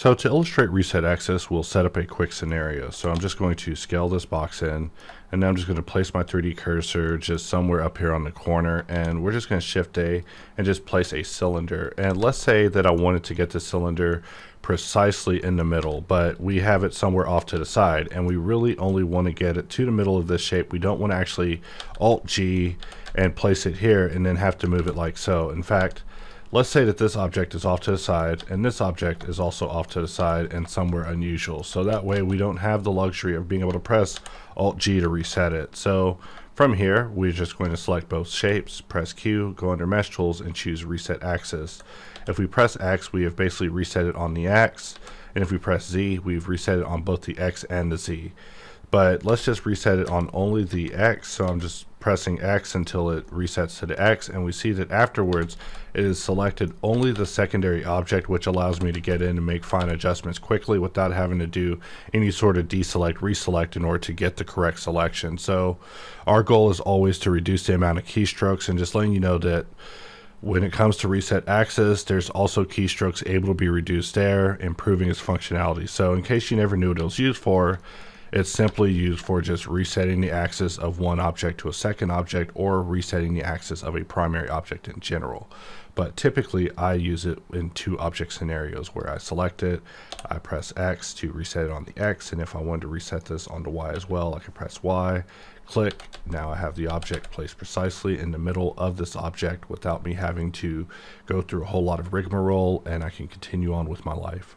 So to illustrate reset axis, we'll set up a quick scenario. So I'm just going to scale this box in, and now I'm just going to place my 3D cursor just somewhere up here on the corner, and we're just going to Shift A and just place a cylinder. And let's say that I wanted to get the cylinder precisely in the middle, but we have it somewhere off to the side, and we really only want to get it to the middle of this shape. We don't want to actually Alt G and place it here and then have to move it like so. In fact, let's say that this object is off to the side and this object is also off to the side and somewhere unusual. So that way we don't have the luxury of being able to press Alt G to reset it. So from here, we're just going to select both shapes, press Q, go under Mesh Tools and choose Reset Axis. If we press X, we have basically reset it on the X. And if we press Z, we've reset it on both the X and the Z. But let's just reset it on only the X. So I'm just pressing X until it resets to the X, and we see that afterwards it is selected only the secondary object, which allows me to get in and make fine adjustments quickly without having to do any sort of deselect, reselect in order to get the correct selection. So our goal is always to reduce the amount of keystrokes, and just letting you know that when it comes to reset axis, there's also keystrokes able to be reduced there, improving its functionality. So in case you never knew what it was used for, it's simply used for just resetting the axis of one object to a second object, or resetting the axis of a primary object in general. But typically I use it in two object scenarios where I select it, I press X to reset it on the X, and if I wanted to reset this on the Y as well, I can press Y, click. Now I have the object placed precisely in the middle of this object without me having to go through a whole lot of rigmarole, and I can continue on with my life.